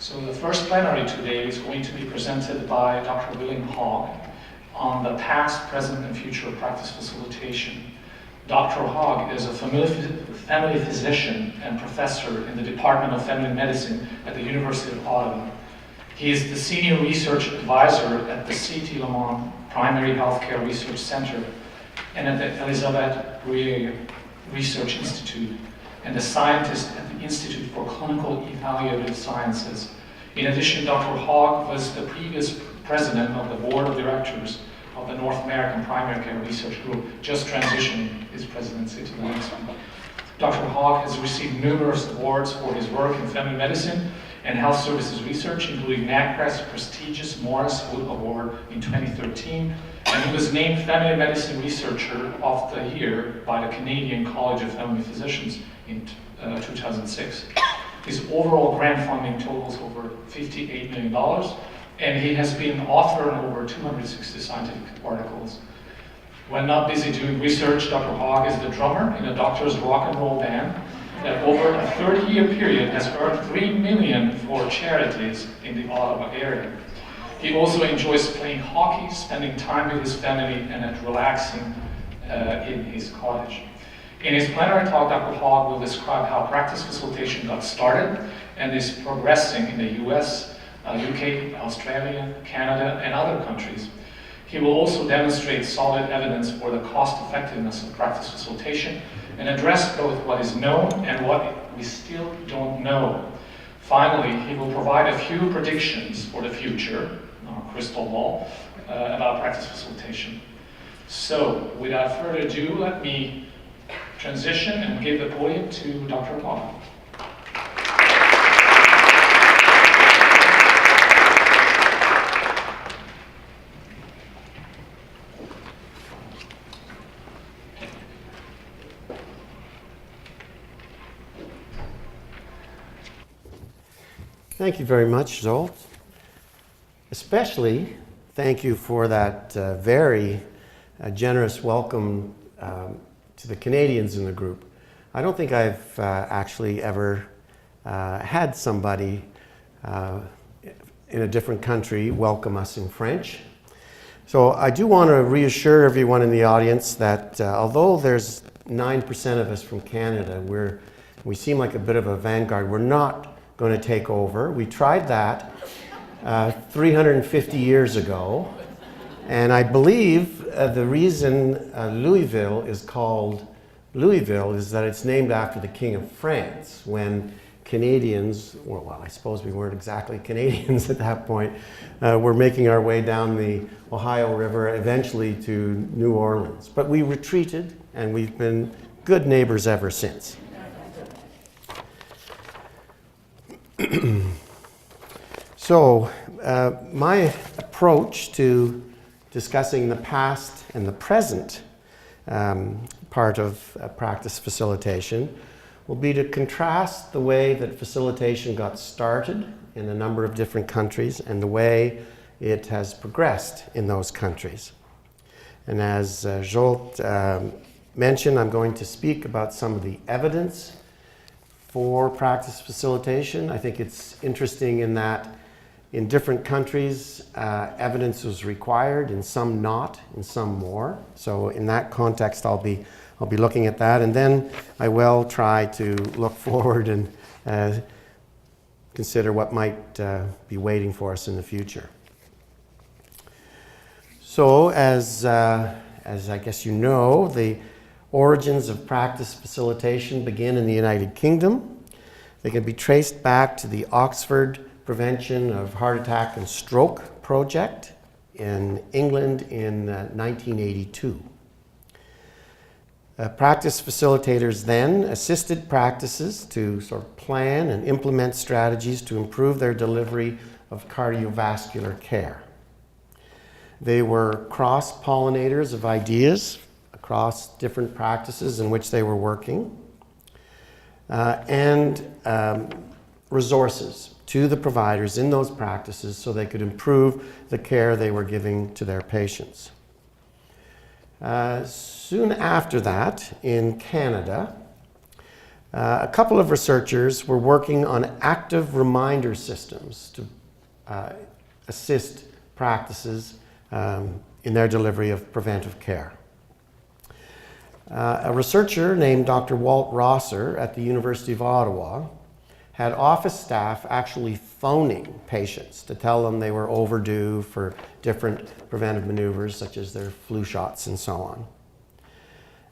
So the first plenary today is going to be presented by Dr. William Hogg on the past, present, and future of practice facilitation. Dr. Hogg is a family physician and professor in the Department of Family Medicine at the University of Ottawa. He is the senior research advisor at the C.T. Lamont Primary Healthcare Research Center and at the Elizabeth Rouillet Research Institute, and a scientist at the Institute for Clinical Evaluative Sciences. In addition, Dr. Hogg was the previous president of the board of directors of the North American Primary Care Research Group, just transitioning his presidency to the next one. Dr. Hogg has received numerous awards for his work in family medicine and health services research, including NACRA's prestigious Morris Wood Award in 2013, and he was named Family Medicine Researcher of the Year by the Canadian College of Family Physicians in 2006. His overall grant funding totals over $58 million, and he has been author on over 260 scientific articles. When not busy doing research, Dr. Hogg is the drummer in a doctor's rock and roll band that over a 30-year period has earned $3 million for charities in the Ottawa area. He also enjoys playing hockey, spending time with his family, and relaxing in his cottage. In his plenary talk, Dr. Hogg will describe how practice facilitation got started and is progressing in the US, UK, Australia, Canada, and other countries. He will also demonstrate solid evidence for the cost effectiveness of practice facilitation and address both what is known and what we still don't know. Finally, he will provide a few predictions for the future, crystal ball, about practice facilitation. So, without further ado, let me transition and give the podium to Dr. Hogg. Thank you very much, Zsolt. Especially thank you for that very generous welcome to the Canadians in the group. I don't think I've actually ever had somebody in a different country welcome us in French. So I do want to reassure everyone in the audience that although there's 9% of us from Canada, we seem like a bit of a vanguard. We're not going to take over. We tried that 350 years ago, and I believe the reason Louisville is called Louisville is that it's named after the King of France, when Canadians, well, I suppose we weren't exactly Canadians at that point, were making our way down the Ohio River, eventually to New Orleans. But we retreated, and we've been good neighbors ever since. So, my approach to discussing the past and the present part of practice facilitation will be to contrast the way that facilitation got started in a number of different countries and the way it has progressed in those countries. And as Zsolt mentioned, I'm going to speak about some of the evidence for practice facilitation. I think it's interesting in that in different countries, evidence was required, in some not, in some more. So in that context, I'll be looking at that, and then I will try to look forward and consider what might be waiting for us in the future. So as I guess you know, the origins of practice facilitation begin in the United Kingdom. They can be traced back to the Oxford Prevention of Heart Attack and Stroke project in England in 1982. Practice facilitators then assisted practices to sort of plan and implement strategies to improve their delivery of cardiovascular care. They were cross-pollinators of ideas across different practices in which they were working, and resources to the providers in those practices so they could improve the care they were giving to their patients. Soon after that, in Canada, A couple of researchers were working on active reminder systems to assist practices in their delivery of preventive care. A researcher named Dr. Walt Rosser at the University of Ottawa had office staff actually phoning patients to tell them they were overdue for different preventive maneuvers such as their flu shots and so on.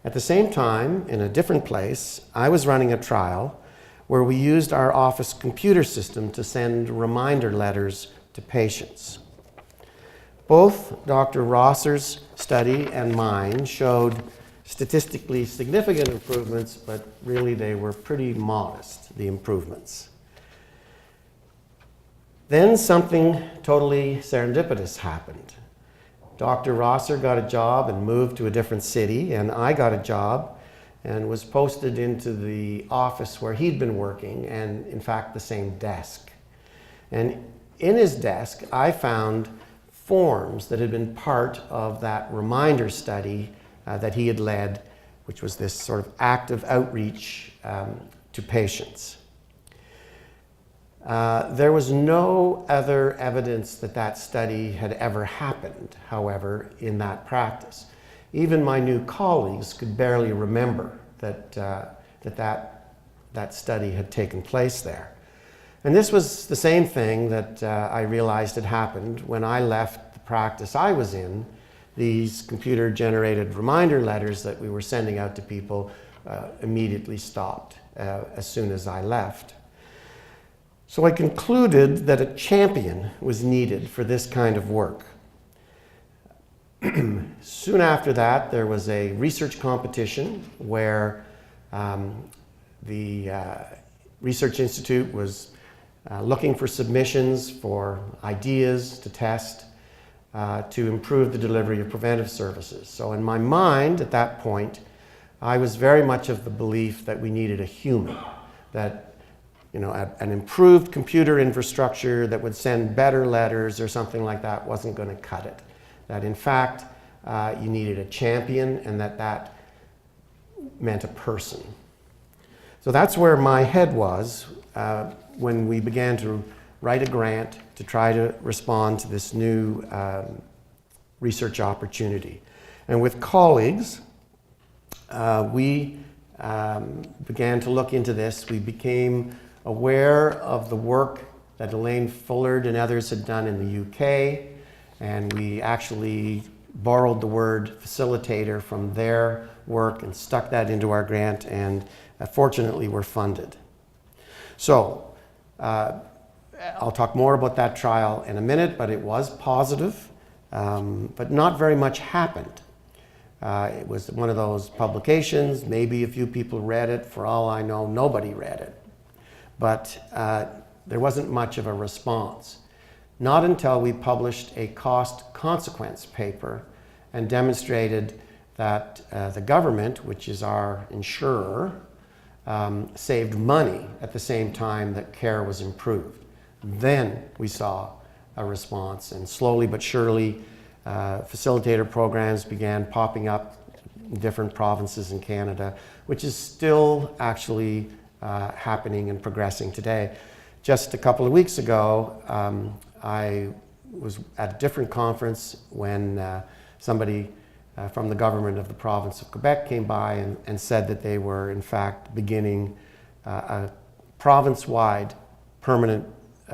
At the same time, in a different place, I was running a trial where we used our office computer system to send reminder letters to patients. Both Dr. Rosser's study and mine showed statistically significant improvements, but really they were pretty modest, the improvements. Then something totally serendipitous happened. Dr. Rosser got a job and moved to a different city, and I got a job and was posted into the office where he'd been working, and in fact the same desk. And in his desk I found forms that had been part of that reminder study that he had led, which was this sort of active outreach to patients. There was no other evidence that that study had ever happened, however, in that practice. Even my new colleagues could barely remember that study had taken place there. And this was the same thing that I realized had happened when I left the practice I was in. These computer-generated reminder letters that we were sending out to people immediately stopped as soon as I left. So I concluded that a champion was needed for this kind of work. Soon after that, there was a research competition where the Research Institute was looking for submissions for ideas to test to improve the delivery of preventive services. So in my mind at that point, I was very much of the belief that we needed a human, that an improved computer infrastructure that would send better letters or something like that wasn't going to cut it. That in fact, you needed a champion, and that meant a person. So that's where my head was when we began to write a grant to try to respond to this new research opportunity. And with colleagues, we began to look into this. We became aware of the work that Elaine Fullard and others had done in the UK, and we actually borrowed the word facilitator from their work and stuck that into our grant, and fortunately were funded. So I'll talk more about that trial in a minute, but it was positive, but not very much happened. It was one of those publications, maybe a few people read it. For all I know, nobody read it. But there wasn't much of a response. Not until we published a cost consequence paper and demonstrated that the government, which is our insurer, saved money at the same time that care was improved. Then we saw a response, and slowly but surely facilitator programs began popping up in different provinces in Canada, which is still actually happening and progressing today. Just a couple of weeks ago, I was at a different conference when somebody from the government of the province of Quebec came by and said that they were in fact beginning a province-wide permanent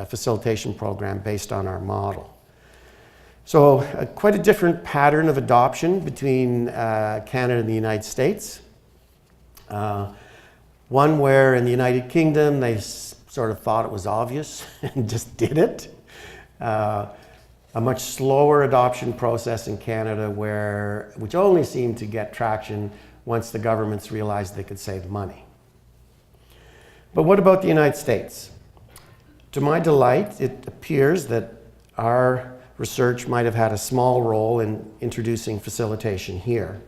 facilitation program based on our model. So quite a different pattern of adoption between Canada and the United States. One where in the United Kingdom they sort of thought it was obvious and just did it. A much slower adoption process in Canada which only seemed to get traction once the governments realized they could save money. But what about the United States? To my delight, it appears that our research might have had a small role in introducing facilitation here.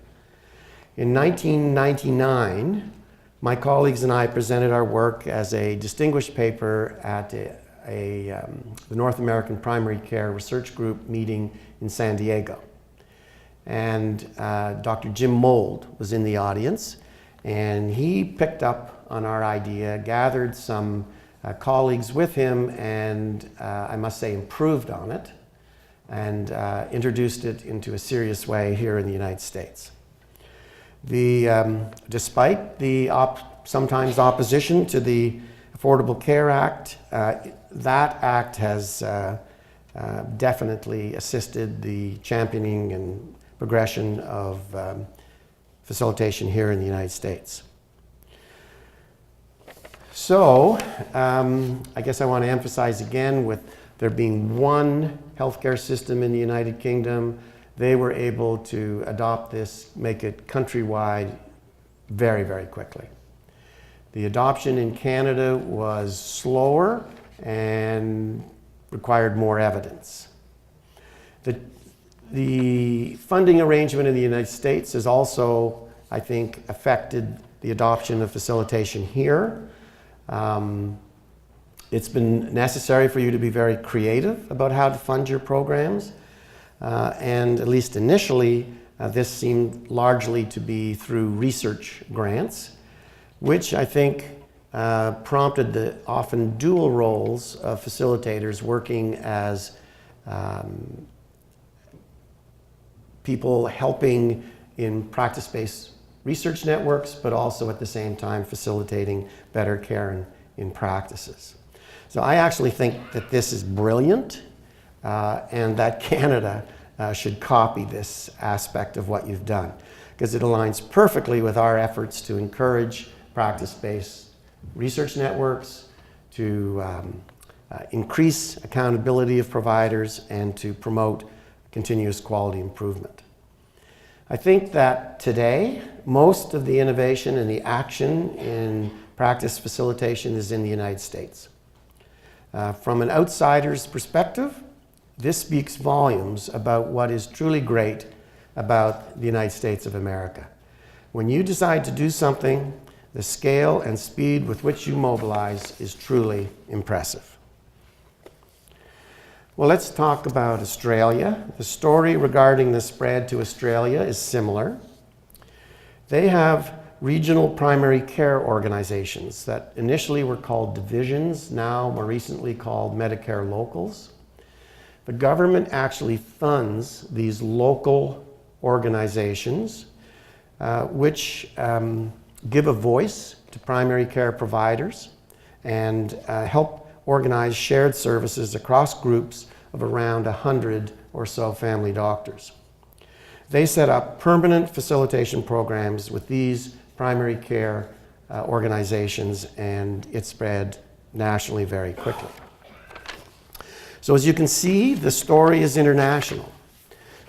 In 1999, my colleagues and I presented our work as a distinguished paper at the North American Primary Care Research Group meeting in San Diego. And Dr. Jim Mould was in the audience, And he picked up on our idea, gathered some colleagues with him, and I must say improved on it, and introduced it into a serious way here in the United States. Despite the sometimes opposition to the Affordable Care Act, that act has definitely assisted the championing and progression of facilitation here in the United States. So, I guess I want to emphasize again, with there being one healthcare system in the United Kingdom, they were able to adopt this, make it countrywide very, very quickly. The adoption in Canada was slower and required more evidence. The funding arrangement in the United States has also, I think, affected the adoption of facilitation here. It's been necessary for you to be very creative about how to fund your programs. And at least initially, this seemed largely to be through research grants, which I think prompted the often dual roles of facilitators working as people helping in practice-based research networks, but also at the same time facilitating better care in practices. So I actually think that this is brilliant, and that Canada should copy this aspect of what you've done, because it aligns perfectly with our efforts to encourage practice-based research networks, to increase accountability of providers, and to promote continuous quality improvement. I think that today, most of the innovation and the action in practice facilitation is in the United States. From an outsider's perspective, this speaks volumes about what is truly great about the United States of America. When you decide to do something, the scale and speed with which you mobilize is truly impressive. Well, let's talk about Australia. The story regarding the spread to Australia is similar. They have regional primary care organizations that initially were called divisions, now more recently called Medicare locals. The government actually funds these local organizations, which give a voice to primary care providers and help organize shared services across groups of around 100 or so family doctors. They set up permanent facilitation programs with these primary care organizations, and it spread nationally very quickly. So as you can see, the story is international.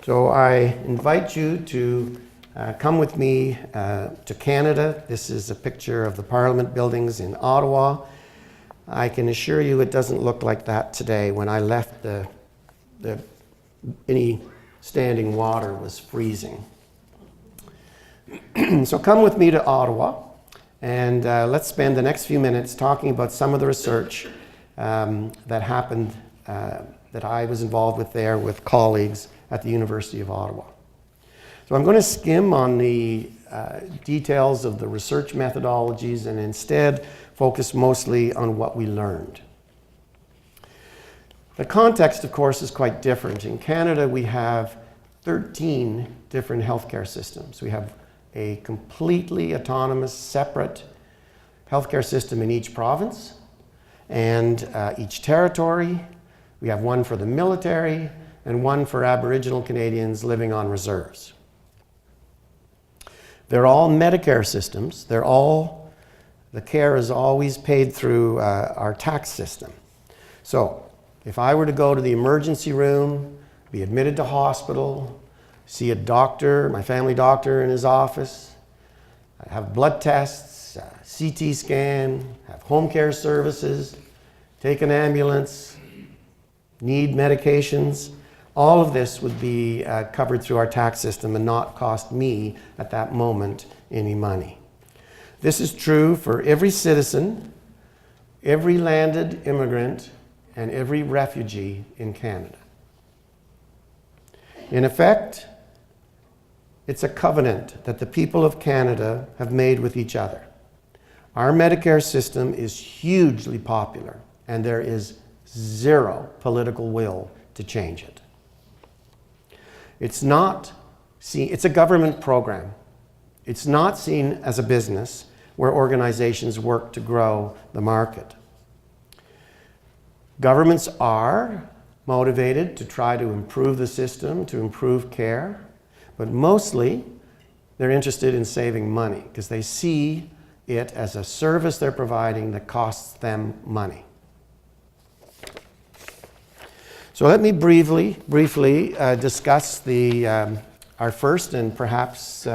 So I invite you to come with me to Canada. This is a picture of the Parliament buildings in Ottawa. I can assure you it doesn't look like that today. When I left, any standing water was freezing. So come with me to Ottawa, and let's spend the next few minutes talking about some of the research that happened, that I was involved with there with colleagues at the University of Ottawa. So I'm going to skim on the details of the research methodologies and instead focus mostly on what we learned. The context, of course, is quite different. In Canada, we have 13 different healthcare systems. We have a completely autonomous, separate healthcare system in each province and each territory. We have one for the military and one for Aboriginal Canadians living on reserves. They're all Medicare systems. The care is always paid through our tax system. So if I were to go to the emergency room, be admitted to hospital, see a doctor, my family doctor in his office, have blood tests, CT scan, have home care services, take an ambulance, need medications, all of this would be covered through our tax system and not cost me at that moment any money. This is true for every citizen, every landed immigrant, and every refugee in Canada. In effect, It's a covenant that the people of Canada have made with each other. Our Medicare system is hugely popular, and there is zero political will to change it. It's a government program. It's not seen as a business where organizations work to grow the market. Governments are motivated to try to improve the system, to improve care, but mostly they're interested in saving money because they see it as a service they're providing that costs them money. So let me briefly discuss our first and perhaps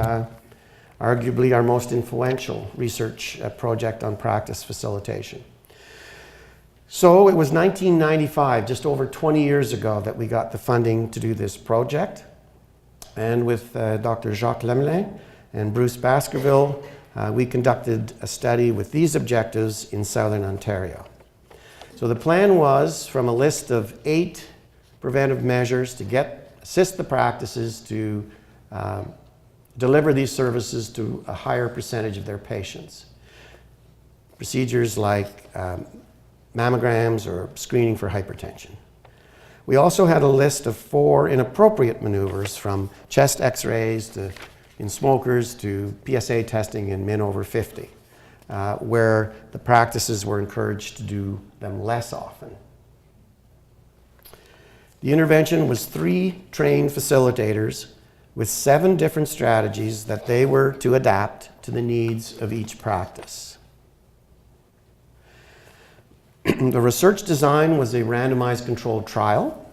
arguably our most influential research project on practice facilitation. So it was 1995, just over 20 years ago, that we got the funding to do this project. And with Dr. Jacques Lemelin and Bruce Baskerville, we conducted a study with these objectives in Southern Ontario. So the plan was, from a list of 8 preventive measures, to assist the practices to deliver these services to a higher percentage of their patients. Procedures like mammograms or screening for hypertension. We also had a list of 4 inappropriate maneuvers, from chest x-rays in smokers to PSA testing in men over 50, where the practices were encouraged to do them less often. The intervention was 3 trained facilitators with 7 different strategies that they were to adapt to the needs of each practice. The research design was a randomized controlled trial.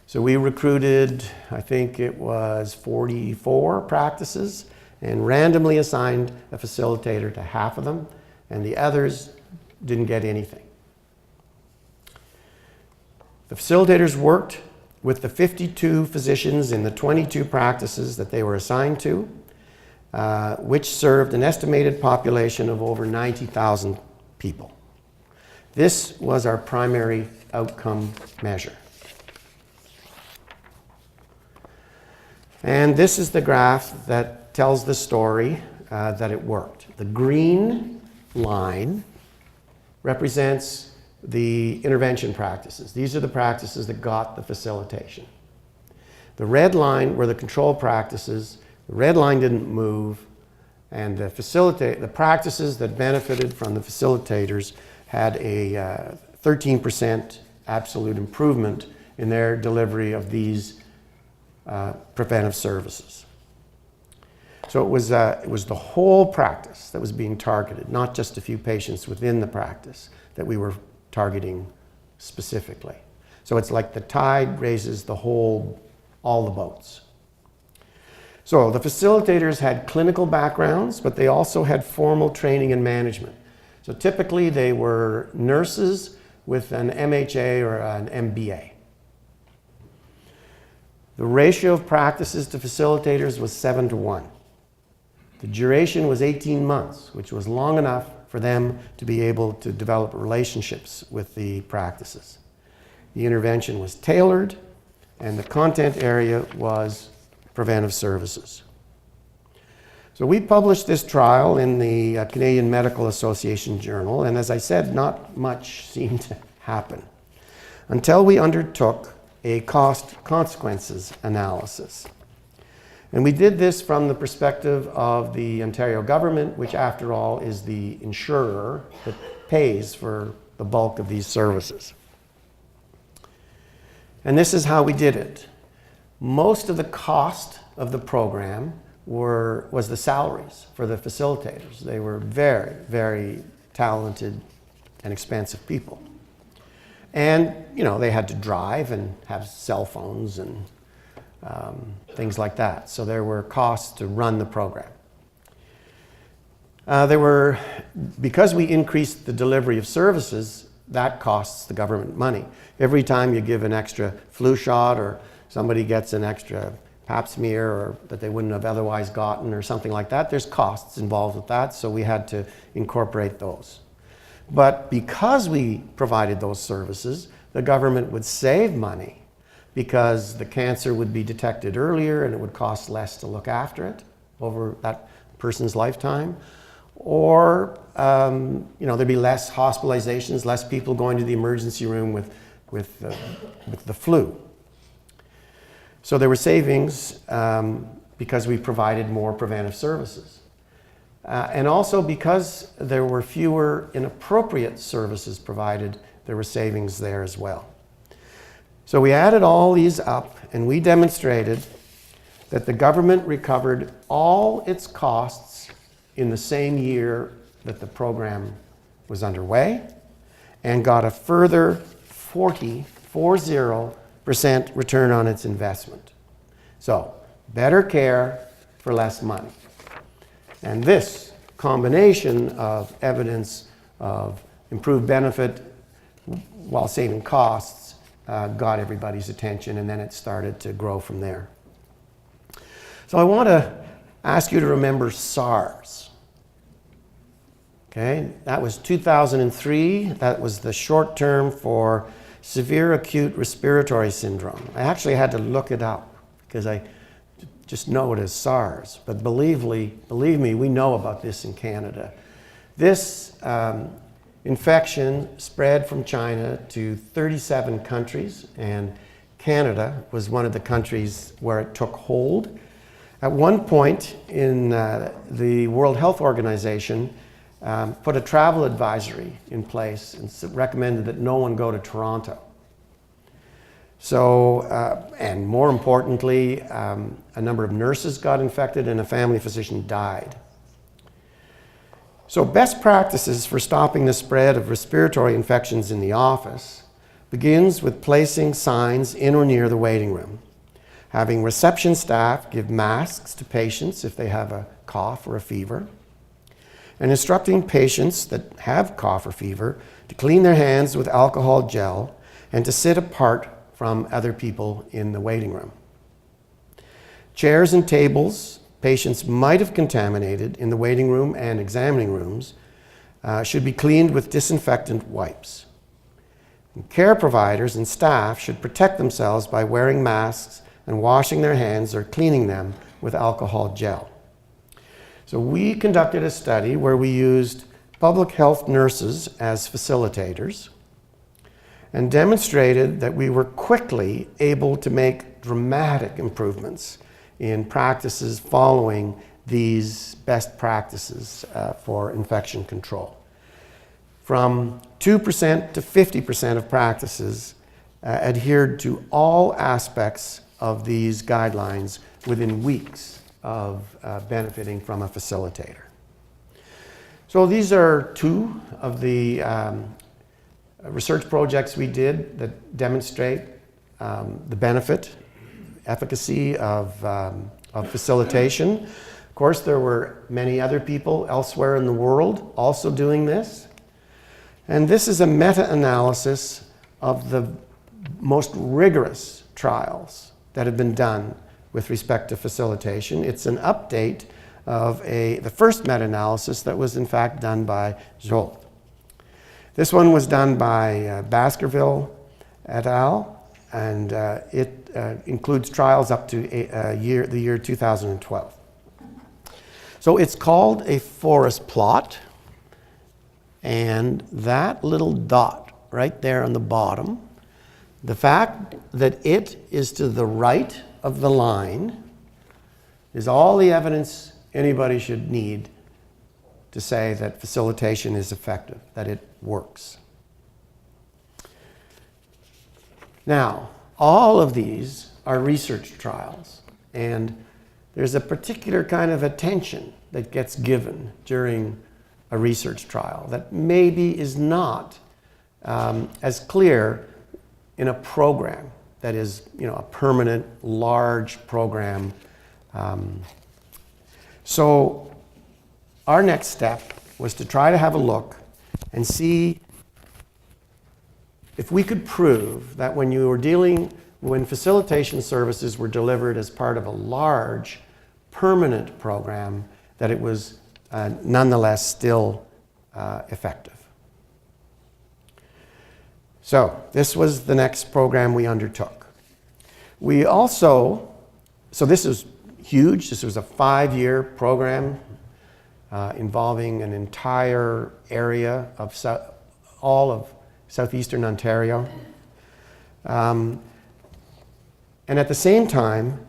So we recruited, I think it was 44 practices, and randomly assigned a facilitator to half of them, and the others didn't get anything. The facilitators worked with the 52 physicians in the 22 practices that they were assigned to, which served an estimated population of over 90,000 people. This was our primary outcome measure. And this is the graph that tells the story that it worked. The green line represents the intervention practices. These are the practices that got the facilitation. The red line were the control practices. The red line didn't move, and the practices that benefited from the facilitators had a 13% absolute improvement in their delivery of these preventive services. So it was the whole practice that was being targeted, not just a few patients within the practice that we were targeting specifically. So it's like the tide raises all the boats. So the facilitators had clinical backgrounds, but they also had formal training in management. So typically they were nurses with an MHA or an MBA. The ratio of practices to facilitators was 7-to-1. The duration was 18 months, which was long enough for them to be able to develop relationships with the practices. The intervention was tailored, and the content area was preventive services. So we published this trial in the Canadian Medical Association Journal, and as I said, not much seemed to happen until we undertook a cost consequences analysis. And we did this from the perspective of the Ontario government, which after all is the insurer that pays for the bulk of these services. And this is how we did it. Most of the cost of the program was the salaries for the facilitators. They were very, very talented and expensive people. And, they had to drive and have cell phones and things like that. So there were costs to run the program. Because we increased the delivery of services, that costs the government money. Every time you give an extra flu shot or somebody gets an extra pap smear or that they wouldn't have otherwise gotten or something like that, there's costs involved with that, so we had to incorporate those. But because we provided those services, the government would save money because the cancer would be detected earlier and it would cost less to look after it over that person's lifetime. Or there'd be less hospitalizations, less people going to the emergency room with the flu. So there were savings because we provided more preventive services. And also because there were fewer inappropriate services provided, there were savings there as well. So we added all these up and we demonstrated that the government recovered all its costs in the same year that the program was underway and got a further 40% return on its investment. So better care for less money. And this combination of evidence of improved benefit while saving costs got everybody's attention, and then it started to grow from there. So I want to ask you to remember SARS. Okay, that was 2003. That was the short term for severe acute respiratory syndrome. I actually had to look it up because I just know it as SARS. But believe me, we know about this in Canada. This infection spread from China to 37 countries, and Canada was one of the countries where it took hold. At one point in the World Health Organization put a travel advisory in place and recommended that no one go to Toronto. So, and more importantly, a number of nurses got infected and a family physician died. So best practices for stopping the spread of respiratory infections in the office begins with placing signs in or near the waiting room, having reception staff give masks to patients if they have a cough or a fever, and instructing patients that have cough or fever to clean their hands with alcohol gel and to sit apart from other people in the waiting room. Chairs and tables patients might have contaminated in the waiting room and examining rooms should be cleaned with disinfectant wipes. And care providers and staff should protect themselves by wearing masks and washing their hands or cleaning them with alcohol gel. So we conducted a study where we used public health nurses as facilitators and demonstrated that we were quickly able to make dramatic improvements in practices following these best practices for infection control. From 2% to 50% of practices adhered to all aspects of these guidelines within weeks of benefiting from a facilitator. So these are two of the research projects we did that demonstrate the benefit, efficacy of facilitation. Of course, there were many other people elsewhere in the world also doing this. And this is a meta-analysis of the most rigorous trials that have been done with respect to facilitation. It's an update of the first meta-analysis that was in fact done by Jolt. This one was done by Baskerville et al., and it includes trials up to the year 2012. So it's called a forest plot, and that little dot right there on the bottom, the fact that it is to the right of the line is all the evidence anybody should need to say that facilitation is effective, that it works. Now, all of these are research trials, and there's a particular kind of attention that gets given during a research trial that maybe is not as clear in a program that is, a permanent, large program. So our next step was to try to have a look and see if we could prove that when facilitation services were delivered as part of a large, permanent program, that it was nonetheless still effective. So this was the next program we undertook. We also, so this is huge. This was a 5-year program involving an entire area of all of southeastern Ontario. And at the same time,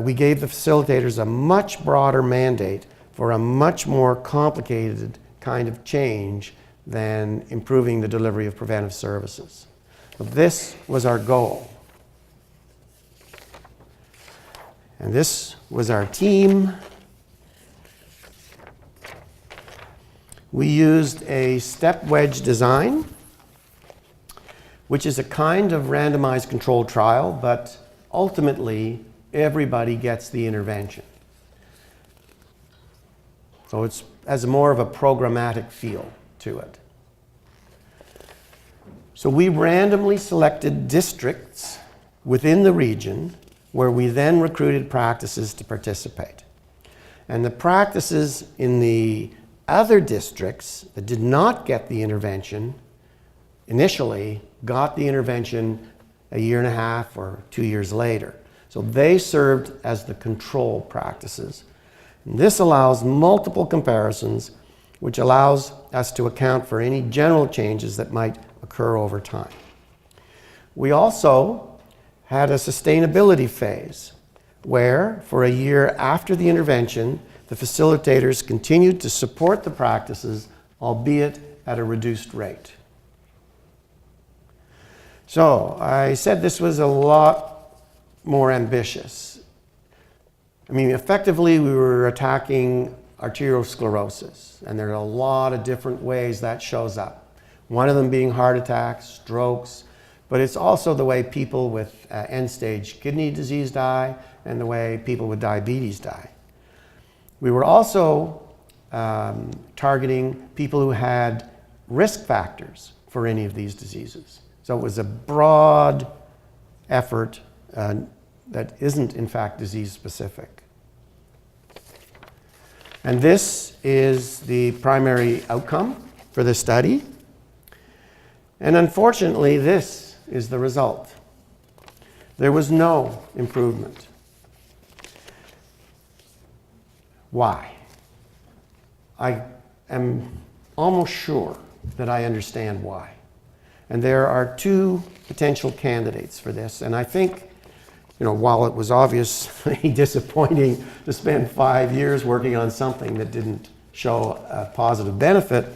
we gave the facilitators a much broader mandate for a much more complicated kind of change than improving the delivery of preventive services. So this was our goal. And this was our team. We used a step wedge design, which is a kind of randomized controlled trial, but ultimately everybody gets the intervention. So it has more of a programmatic feel to it. So we randomly selected districts within the region where we then recruited practices to participate. And the practices in the other districts that did not get the intervention initially got the intervention a year and a half or 2 years later. So they served as the control practices. And this allows multiple comparisons, which allows us to account for any general changes that might occur over time. We also had a sustainability phase where, for a year after the intervention, the facilitators continued to support the practices, albeit at a reduced rate. So I said this was a lot more ambitious. I mean, effectively, we were attacking arteriosclerosis, and there are a lot of different ways that shows up. One of them being heart attacks, strokes, but it's also the way people with end-stage kidney disease die and the way people with diabetes die. We were also targeting people who had risk factors for any of these diseases. So it was a broad effort that isn't, in fact, disease-specific. And this is the primary outcome for the study. And unfortunately, this is the result. There was no improvement. Why? I am almost sure that I understand why. And there are two potential candidates for this. And I think, while it was obviously disappointing to spend 5 years working on something that didn't show a positive benefit,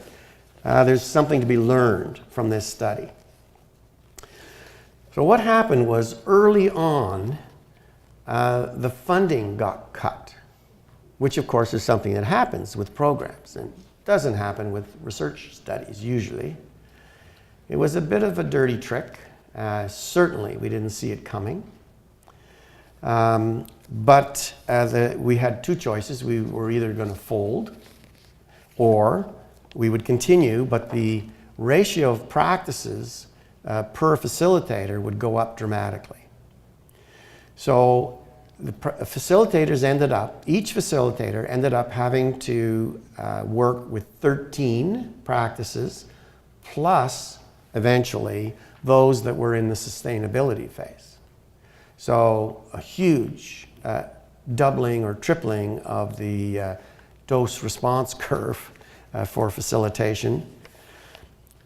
there's something to be learned from this study. So what happened was early on, the funding got cut, which of course is something that happens with programs and doesn't happen with research studies usually. It was a bit of a dirty trick. Certainly we didn't see it coming. But we had two choices. We were either going to fold or we would continue, but the ratio of practices per facilitator would go up dramatically. So the facilitators each facilitator ended up having to work with 13 practices, plus eventually those that were in the sustainability phase. So a huge doubling or tripling of the dose response curve for facilitation.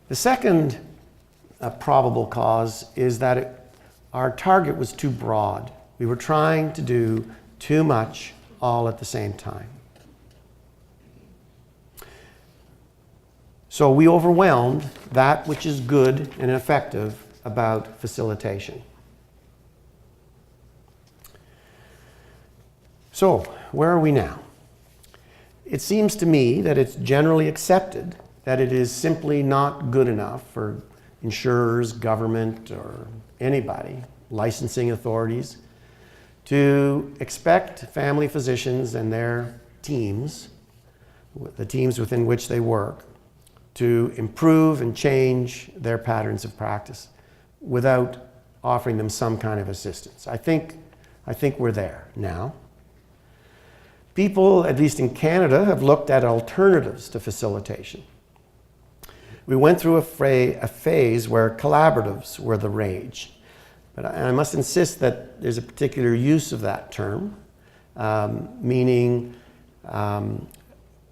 The second probable cause is that our target was too broad. We were trying to do too much all at the same time. So we overwhelmed that which is good and effective about facilitation. So where are we now? It seems to me that it's generally accepted that it is simply not good enough for insurers, government, or anybody, licensing authorities, to expect family physicians and their teams, the teams within which they work, to improve and change their patterns of practice without offering them some kind of assistance. I think we're there now. People, at least in Canada, have looked at alternatives to facilitation. We went through a phase where collaboratives were the rage. But I must insist that there's a particular use of that term, meaning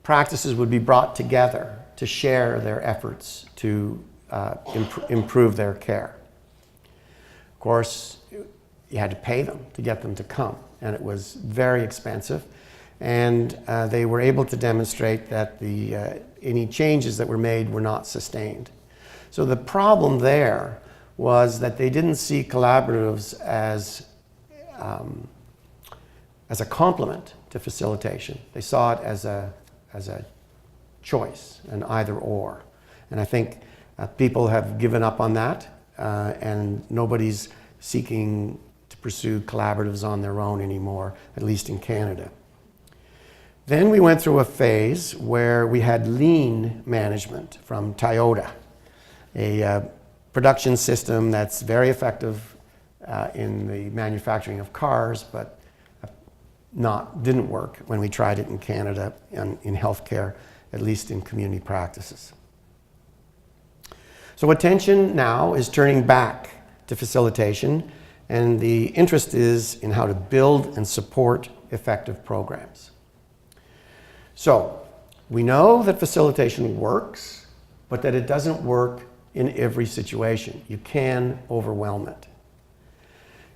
practices would be brought together to share their efforts to improve their care. Of course, you had to pay them to get them to come, and it was very expensive. And they were able to demonstrate that any changes that were made were not sustained. So the problem there was that they didn't see collaboratives as a complement to facilitation. They saw it as a choice, an either or. And I think people have given up on that, and nobody's seeking to pursue collaboratives on their own anymore, at least in Canada. Then we went through a phase where we had lean management from Toyota, a production system that's very effective in the manufacturing of cars, but didn't work when we tried it in Canada in healthcare, at least in community practices. So attention now is turning back to facilitation, and the interest is in how to build and support effective programs. So we know that facilitation works, but that it doesn't work in every situation. You can overwhelm it.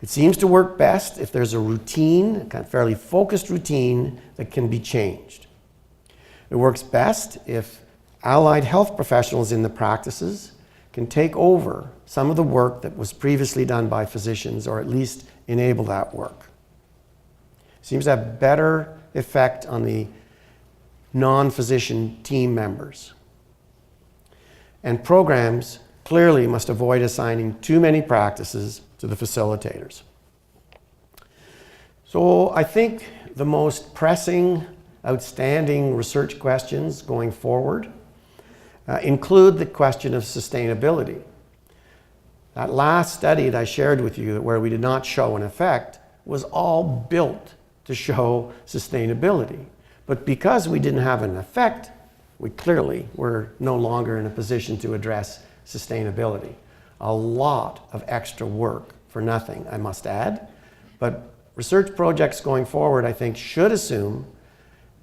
It seems to work best if there's a routine, a kind of fairly focused routine that can be changed. It works best if allied health professionals in the practices can take over some of the work that was previously done by physicians, or at least enable that work. It seems to have better effect on the non-physician team members. And programs clearly must avoid assigning too many practices to the facilitators. So I think the most pressing, outstanding research questions going forward include the question of sustainability. That last study that I shared with you, where we did not show an effect, was all built to show sustainability. But because we didn't have an effect, we clearly were no longer in a position to address sustainability. A lot of extra work for nothing, I must add. But research projects going forward, I think, should assume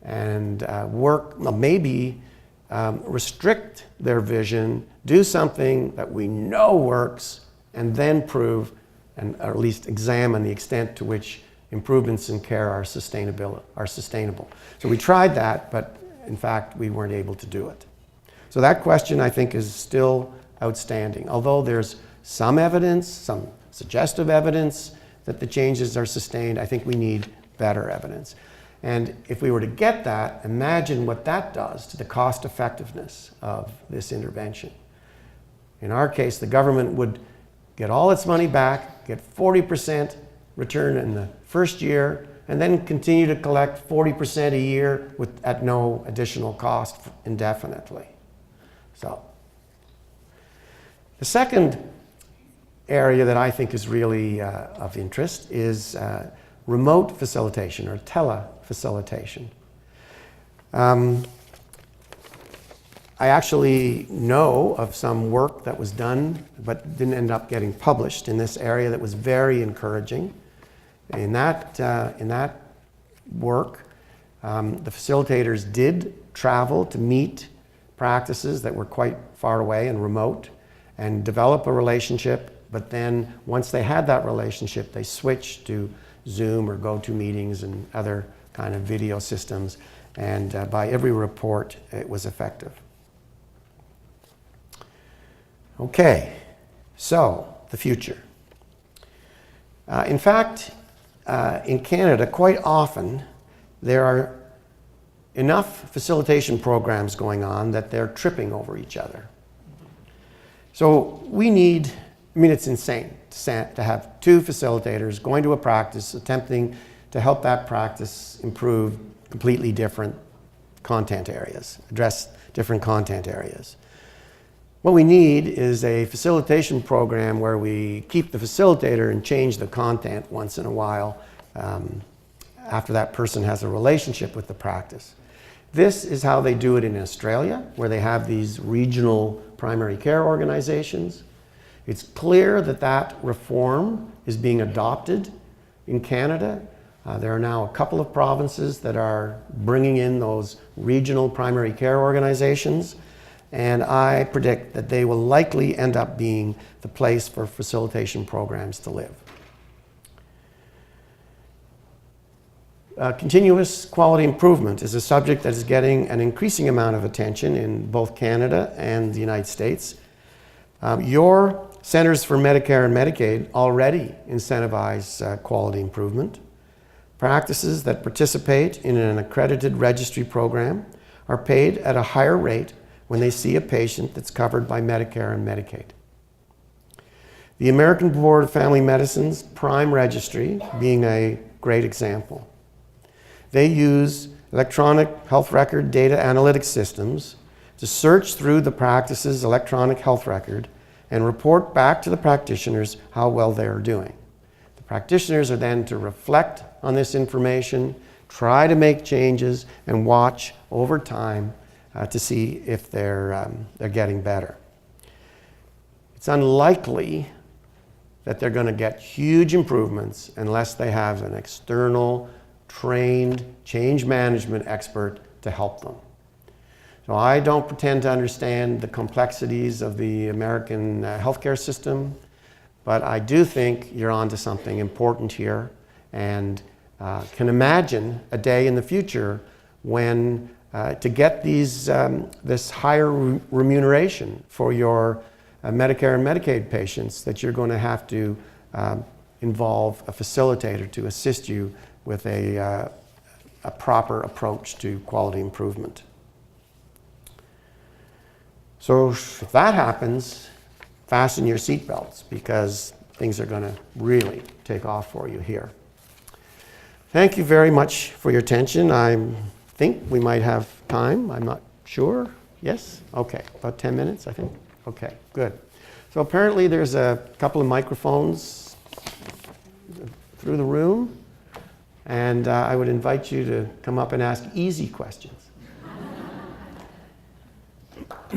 and restrict their vision, do something that we know works, and then prove, or at least examine the extent to which improvements in care are sustainable. So we tried that, but in fact, we weren't able to do it. So that question, I think, is still outstanding. Although there's some evidence, some suggestive evidence that the changes are sustained, I think we need better evidence. And if we were to get that, imagine what that does to the cost effectiveness of this intervention. In our case, the government would get all its money back, get 40% return in the first year, and then continue to collect 40% a year at no additional cost indefinitely. So, the second area that I think is really of interest is remote facilitation, or telefacilitation. I actually know of some work that was done but didn't end up getting published in this area that was very encouraging. In that work, the facilitators did travel to meet practices that were quite far away and remote and develop a relationship, but then once they had that relationship, they switched to Zoom or GoToMeetings and other kind of video systems, and by every report, it was effective. Okay, so the future. In fact, in Canada, quite often, there are enough facilitation programs going on that they're tripping over each other. So we need, it's insane to have two facilitators going to a practice, attempting to help that practice improve completely different content areas, address different content areas. What we need is a facilitation program where we keep the facilitator and change the content once in a while after that person has a relationship with the practice. This is how they do it in Australia, where they have these regional primary care organizations. It's clear that that reform is being adopted in Canada. There are now a couple of provinces that are bringing in those regional primary care organizations, and I predict that they will likely end up being the place for facilitation programs to live. Continuous quality improvement is a subject that is getting an increasing amount of attention in both Canada and the United States. Your Centers for Medicare and Medicaid already incentivize quality improvement. Practices that participate in an accredited registry program are paid at a higher rate when they see a patient that's covered by Medicare and Medicaid. The American Board of Family Medicine's Prime Registry being a great example. They use electronic health record data analytics systems to search through the practice's electronic health record and report back to the practitioners how well they are doing. The practitioners are then to reflect on this information, try to make changes, and watch over time to see if they're getting better. It's unlikely that they're going to get huge improvements unless they have an external, trained change management expert to help them. So I don't pretend to understand the complexities of the American healthcare system, but I do think you're onto something important here, and can imagine a day in the future when to get this higher remuneration for your Medicare and Medicaid patients, that you're going to have to involve a facilitator to assist you with a proper approach to quality improvement. So if that happens, fasten your seatbelts, because things are going to really take off for you here. Thank you very much for your attention. I think we might have time. I'm not sure. Yes? Okay. About 10 minutes, I think. Okay, good. So apparently there's a couple of microphones through the room, and I would invite you to come up and ask easy questions. I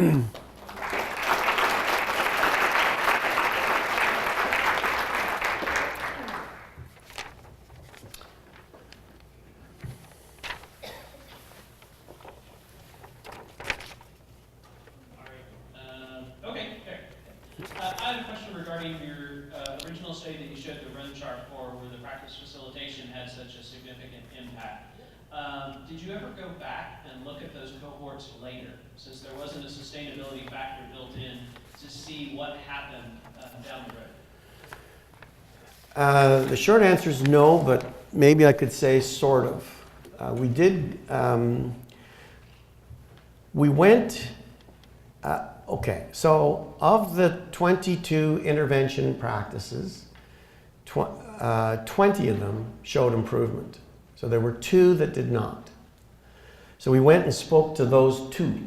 have a question regarding your original study that you showed the run chart for, where the practice facilitation had such a significant impact. Did you ever go back and look at those cohorts later, since there wasn't a sustainability factor built in, to see what happened down the road? The short answer is no, but maybe I could say sort of. We did, we went, okay, so of the 22 intervention practices, 20 of them showed improvement. So there were 2 that did not. So we went and spoke to those 2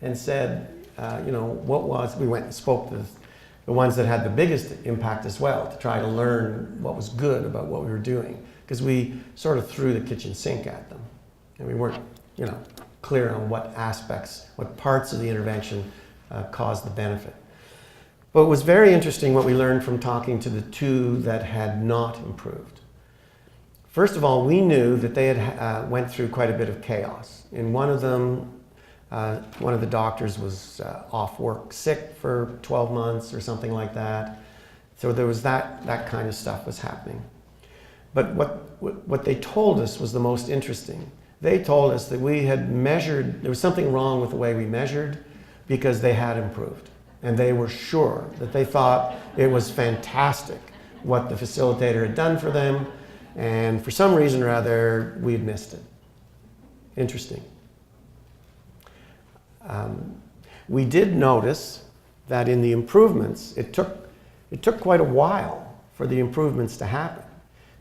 and said, we went and spoke to the ones that had the biggest impact as well, to try to learn what was good about what we were doing. Because we sort of threw the kitchen sink at them. And we weren't, clear on what aspects, what parts of the intervention caused the benefit. But it was very interesting what we learned from talking to the 2 that had not improved. First of all, we knew that they had went through quite a bit of chaos. In one of them, one of the doctors was off work sick for 12 months or something like that. So there was that kind of stuff was happening. But what they told us was the most interesting. They told us that we had measured, there was something wrong with the way we measured, because they had improved. And they were sure that they thought it was fantastic what the facilitator had done for them, and for some reason or other, we had missed it. Interesting. We did notice that in the improvements, it took quite a while for the improvements to happen.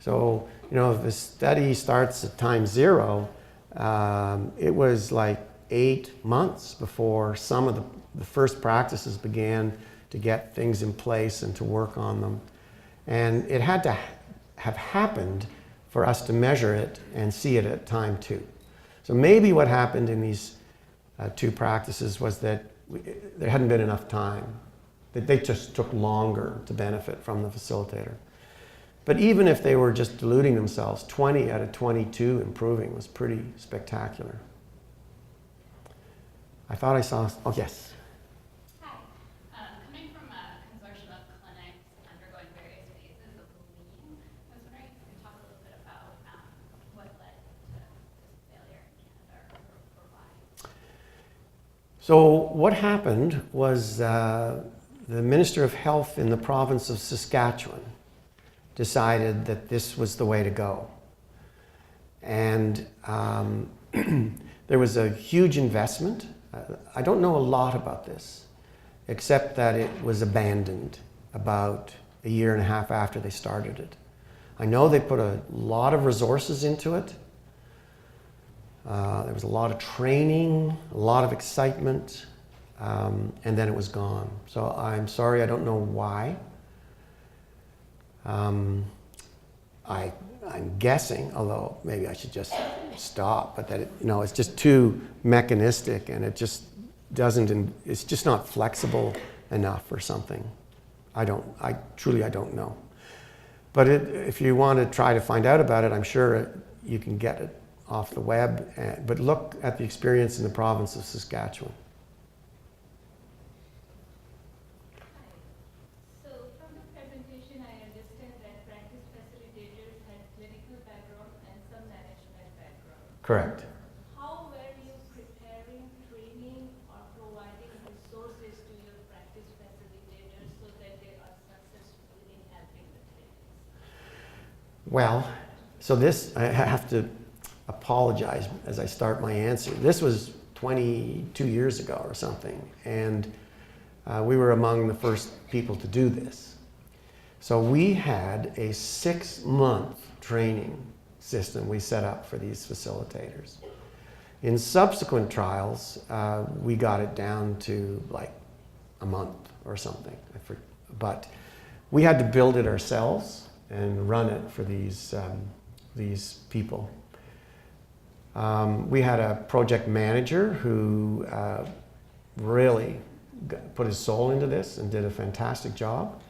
So, if the study starts at time 0, it was like 8 months before some of the first practices began to get things in place and to work on them. And it had to have happened for us to measure it and see it at time 2. So maybe what happened in these 2 practices was that there hadn't been enough time. They just took longer to benefit from the facilitator. But even if they were just deluding themselves, 20 out of 22 improving was pretty spectacular. I thought I saw, oh yes. Hi. Coming from a consortium of clinics undergoing various phases of lean, I was wondering if you could talk a little bit about what led to this failure in Canada or why. So what happened was the Minister of Health in the province of Saskatchewan decided that this was the way to go. And there was a huge investment. I don't know a lot about this, except that it was abandoned about a year and a half after they started it. I know they put a lot of resources into it. There was a lot of training, a lot of excitement, and then it was gone. So I'm sorry, I don't know why. I'm guessing, although maybe I should just stop, but that it's just too mechanistic and it just doesn't, it's just not flexible enough or something. I truly don't know. But if you want to try to find out about it, I'm sure you can get it off the web, but look at the experience in the province of Saskatchewan. So from the presentation, I understand that practice facilitators had clinical background and some management background. Correct. How were you preparing, training, or providing resources to your practice facilitators so that they are successful in helping the clinics? Well, so this, I have to apologize as I start my answer. This was 22 years ago or something, and we were among the first people to do this. So we had a 6-month training system we set up for these facilitators. In subsequent trials, we got it down to like a month or something. But we had to build it ourselves and run it for these people. We had a project manager who really put his soul into this and did a fantastic job.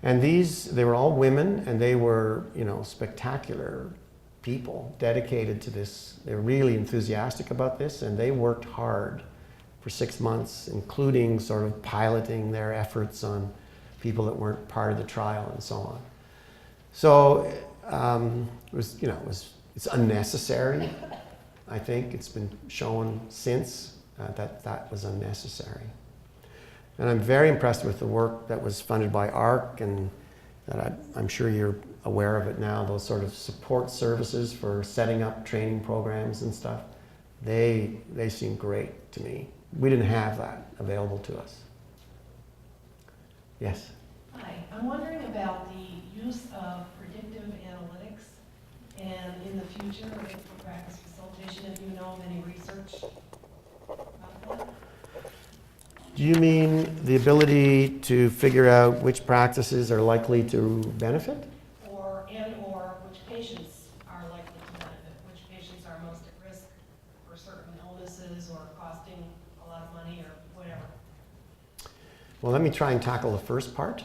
And they were all women, and they were, spectacular people dedicated to this. They were really enthusiastic about this, and they worked hard for 6 months, including sort of piloting their efforts on people that weren't part of the trial and so on. So it's unnecessary. I think it's been shown since that was unnecessary. And I'm very impressed with the work that was funded by ARC, and that I'm sure you're aware of it now, those sort of support services for setting up training programs and stuff. They seem great to me. We didn't have that available to us. Yes? Hi, I'm wondering about the use of predictive analytics and in the future for practice facilitation, if you know of any research about that? Do you mean the ability to figure out which practices are likely to benefit? Or which patients are likely to benefit, which patients are most at risk for certain illnesses or costing a lot of money or whatever? Well, let me try and tackle the first part.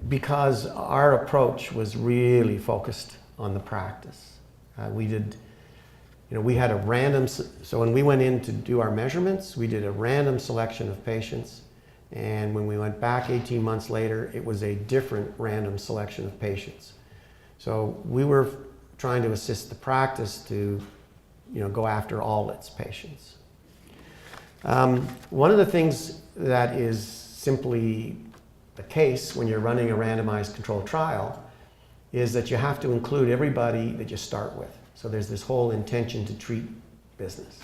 Because our approach was really focused on the practice. We had a random, so when we went in to do our measurements, we did a random selection of patients. And when we went back 18 months later, it was a different random selection of patients. So we were trying to assist the practice to, go after all its patients. One of the things that is simply the case when you're running a randomized controlled trial is that you have to include everybody that you start with. So there's this whole intention to treat business.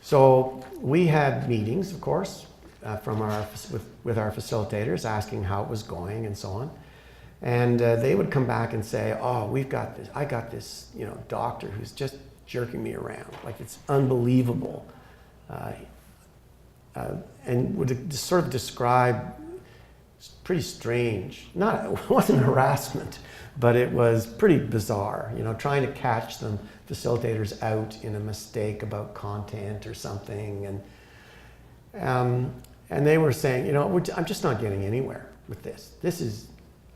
So we had meetings, of course, with our facilitators, asking how it was going and so on. And they would come back and say, oh, I got this doctor who's just jerking me around. Like, it's unbelievable. And would sort of describe pretty strange. It wasn't harassment, but it was pretty bizarre, trying to catch them facilitators out in a mistake about content or something, and they were saying, you know, I'm just not getting anywhere with this. This is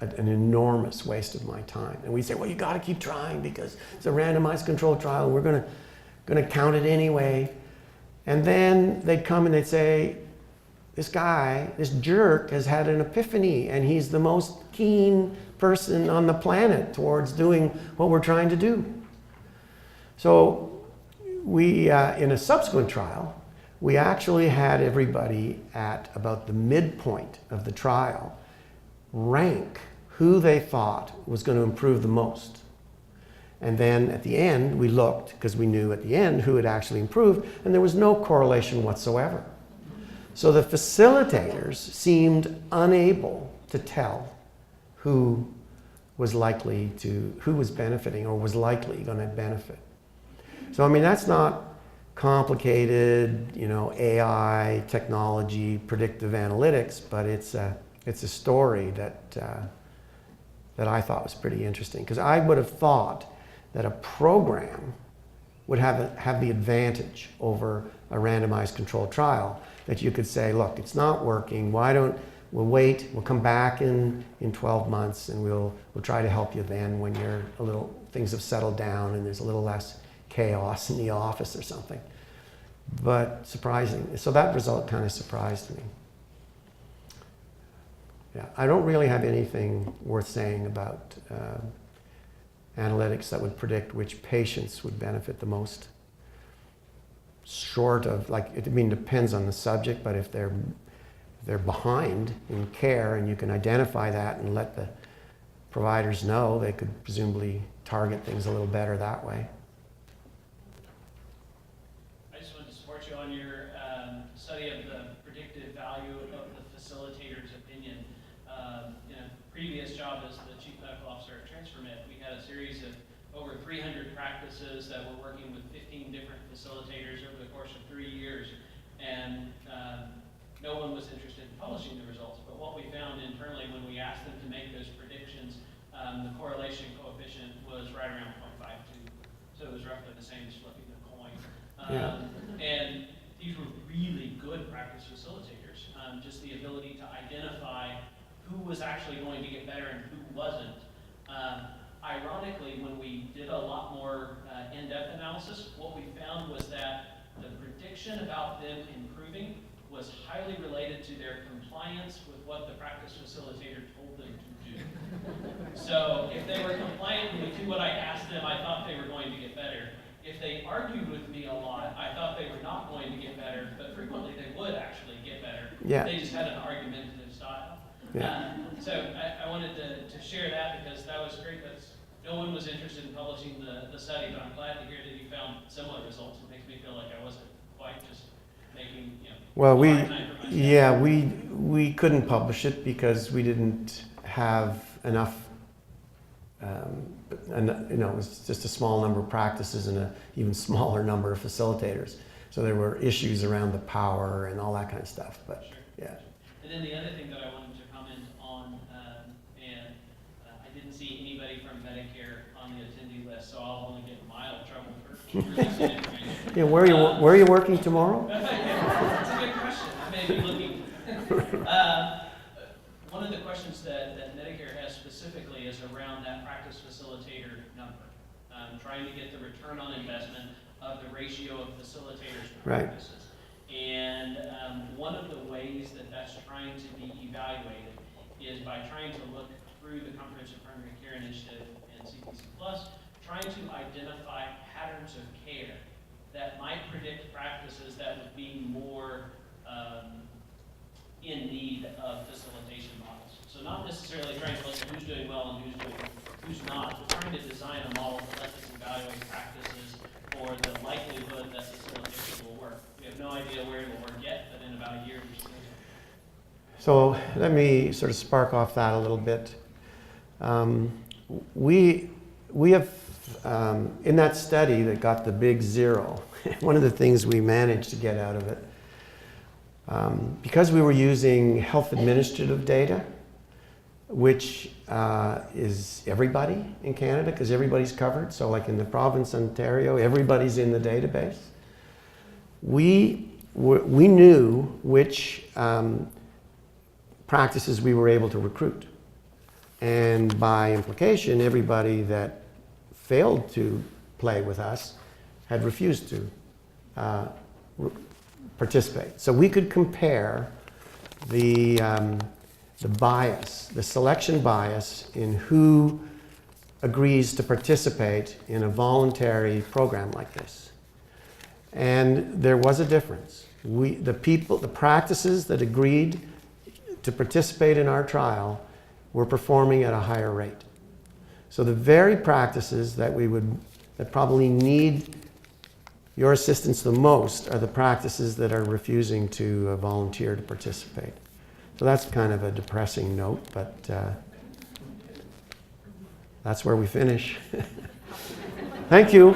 an enormous waste of my time. And we say, well, you got to keep trying because it's a randomized controlled trial. And we're going to count it anyway. And then they'd come and they'd say, this guy, this jerk, has had an epiphany, and he's the most keen person on the planet towards doing what we're trying to do. So we, in a subsequent trial, we actually had everybody at about the midpoint of the trial rank who they thought was going to improve the most. And then at the end, we looked, because we knew at the end who had actually improved, and there was no correlation whatsoever. So the facilitators seemed unable to tell who was benefiting or was likely going to benefit. So I mean, that's not complicated, you know, AI, technology, predictive analytics, but it's a story that I thought was pretty interesting, because I would have thought that a program would have the advantage over a randomized controlled trial, that you could say, look, it's not working, we'll wait, we'll come back in 12 months and we'll try to help you then when things have settled down and there's a little less chaos in the office or something. But surprising, so that result kind of surprised me. Yeah, I don't really have anything worth saying about analytics that would predict which patients would benefit the most. Short of, like, it depends on the subject, but if they're behind in care and you can identify that and let the providers know, they could presumably target things a little better that way. I just wanted to support you on your study of the predictive value of the facilitator's opinion. In a previous job as the Chief Medical Officer at TransferMed, we had a series of over 300 practices that were working with 15 different facilitators over the course of 3 years. And no one was interested in publishing the results. But what we found internally when we asked them to make those predictions, the correlation coefficient was right around 0.52. So it was roughly the same as flipping a coin. And these were really good practice facilitators. Just the ability to identify who was actually going to get better and who wasn't. Ironically, when we did a lot more in-depth analysis, what we found was that the prediction about them improving was highly related to their compliance with what the practice facilitator told them to do. So if they were compliant and would do what I asked them, I thought they were going to get better. If they argued with me a lot, I thought they were not going to get better, but frequently they would actually get better. Yeah. They just had an argumentative style. Yeah. So I wanted to share that because that was great. No one was interested in publishing the study, but I'm glad to hear that you found similar results. It makes me feel like I wasn't quite just making, you know, well, a hard time for myself. we couldn't publish it because we didn't have enough. And you know, it was just a small number of practices and an even smaller number of facilitators. So there were issues around the power and all that kind of stuff. But Sure. yeah. And then the other thing that I wanted to comment on, and I didn't see anybody from Medicare on the attendee list, so I'll only get in mild trouble for releasing information. Yeah, where are you working tomorrow? That's a good question. I may be looking. One of the questions that Medicare has specifically is around that practice facilitator number, trying to get the return on investment of the ratio of facilitators to practices. And one of the ways that that's trying to be evaluated is by trying to look through the Comprehensive Primary Care Initiative and CPC+, trying to identify patterns of care that might predict practices that would be more in need of facilitation models. So not necessarily trying to look at who's doing well and who's not, but trying to design a model that lets us evaluate practices for the likelihood that facilitation will work. We have no idea where it will work yet, but in about a year we should. So let me sort of spark off that a little bit. We have, in that study that got the big 0, one of the things we managed to get out of it, because we were using health administrative data, which is everybody in Canada, because everybody's covered. So like in the province of Ontario, everybody's in the database. We knew which practices we were able to recruit. And by implication, everybody that failed to play with us had refused to participate. So we could compare the bias, the selection bias in who agrees to participate in a voluntary program like this. And there was a difference. The practices that agreed to participate in our trial were performing at a higher rate. So the very practices that probably need your assistance the most are the practices that are refusing to volunteer to participate. So that's kind of a depressing note, but that's where we finish. Thank you.